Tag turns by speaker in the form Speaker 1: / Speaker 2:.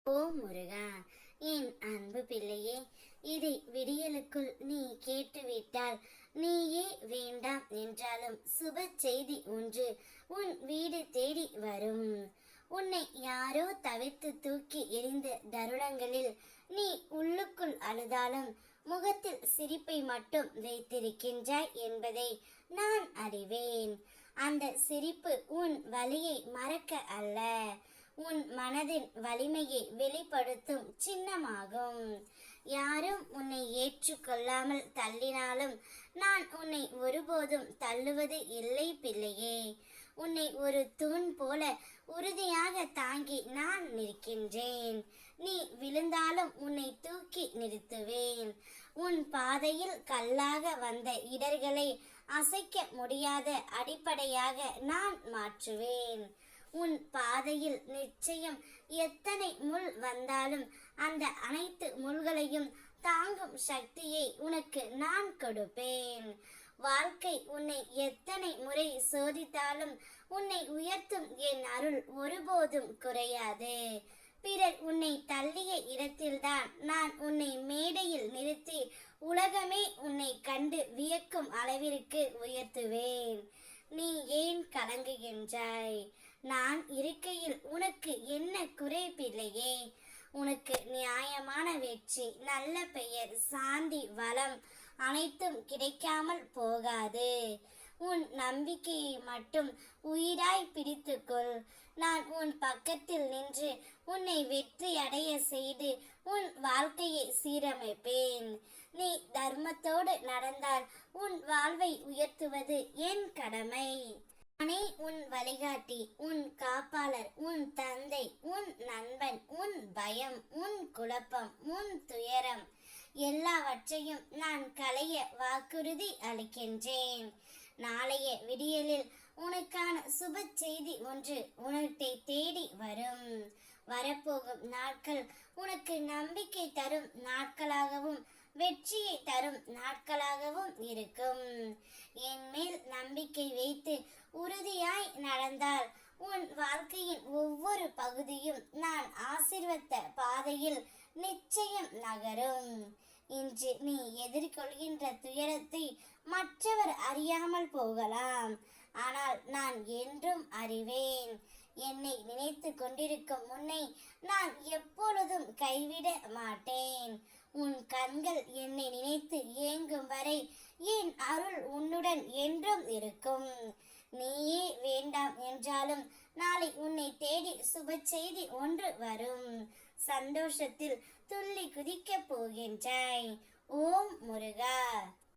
Speaker 1: ஓ முருகா, என் அன்பு பிள்ளையே, இதை விடியலுக்குள் நீ கேட்டுவிட்டால் நீயே வேண்டாம் என்றாலும் சுப செய்தி ஒன்று உன் வீடு தேடி வரும். உன்னை யாரோ தவிர்த்து தூக்கி எறிந்த தருணங்களில் நீ உள்ளுக்குள் அழுதாலும் முகத்தில் சிரிப்பை மட்டும் வைத்திருக்கின்றாய் என்பதை நான் அறிவேன். அந்த சிரிப்பு உன் வலியை மறக்க அல்ல, உன் மனதின் வலிமையை வெளிப்படுத்தும் சின்னமாகும். யாரும் உன்னை ஏற்றுக்கொள்ளாமல் தள்ளினாலும் நான் உன்னை ஒருபோதும் தள்ளுவது இல்லை பிள்ளையே. உன்னை ஒரு தூண் போல உறுதியாக தாங்கி நான் நிற்கின்றேன். நீ விழுந்தாலும் உன்னை தூக்கி நிறுத்துவேன். உன் பாதையில் கல்லாக வந்த இடர்களை அசைக்க முடியாத அடிப்படையாக நான் மாற்றுவேன். உன் பாதையில் நிச்சயம் எத்தனை முள் வந்தாலும் அந்த அனைத்து முள்களையும் தாங்கும் சக்தியை உனக்கு நான் கொடுப்பேன். வாழ்க்கை உன்னை எத்தனை முறை சோதித்தாலும் உன்னை உயர்த்தும் என் அருள் ஒருபோதும் குறையாது. பிறர் உன்னை தள்ளிய இடத்தில்தான் நான் உன்னை மேடையில் நிறுத்தி உலகமே உன்னை கண்டு வியக்கும் அளவிற்கு உயர்த்துவேன். நீ ஏன் கலங்குகின்றாய்? நான் இருக்கையில் உனக்கு என்ன குறை பிள்ளையே? உனக்கு நியாயமான வெற்றி, நல்ல பெயர், சாந்தி, வளம் அனைத்தும் கிடைக்காமல் போகாது. உன் நம்பிக்கையை மட்டும் உயிராய் பிடித்துக்கொள். நான் உன் பக்கத்தில் நின்று உன்னை வெற்றி அடைய செய்து உன் வாழ்க்கையை சீரமைப்பேன். நீ தர்மத்தோடு நடந்தால் உன் வாழ்வை உயர்த்துவது என் கடமை. நானே உன் வழிகாட்டி, உன் காப்பாளர், உன் தந்தை, உன் நண்பன், உன் பயம், உன் குழப்பம், உன் துயரம் எல்லாவற்றையும் நான் களைய வாக்குறுதி அளிக்கின்றேன். நாளைய விடியலில் உனக்கான சுப செய்தி ஒன்று உன்னை தேடி வரும். வரப்போகும் நாட்கள் உனக்கு நம்பிக்கை தரும் நாட்களாகவும் வெற்றியை தரும் நாட்களாகவும் இருக்கும். என் மேல் நம்பிக்கை வைத்து உறுதியாய் நடந்தால் உன் வாழ்க்கையின் ஒவ்வொரு பகுதியும் நான் ஆசீர்வத்த பாதையில் நிச்சயம் நகரும். இன்று நீ எதிர்கொள்கின்ற துயரத்தை மற்றவர் அறியாமல் போகலாம், ஆனால் நான் என்றும் அறிவேன். என்னை நினைத்து கொண்டிருக்கும் உன்னை நான் எப்பொழுதும் கைவிட மாட்டேன். உன் கண்கள் என்னை நினைத்து ஏங்கும் வரை என் அருள் உன்னுடன் என்றும் இருக்கும். நீயே வேண்டாம் என்றாலும் நாளை உன்னை தேடி சுப செய்தி ஒன்று வரும். சந்தோஷத்தில் துள்ளி குதிக்கப் போகின்றாய். ஓம் முருகா.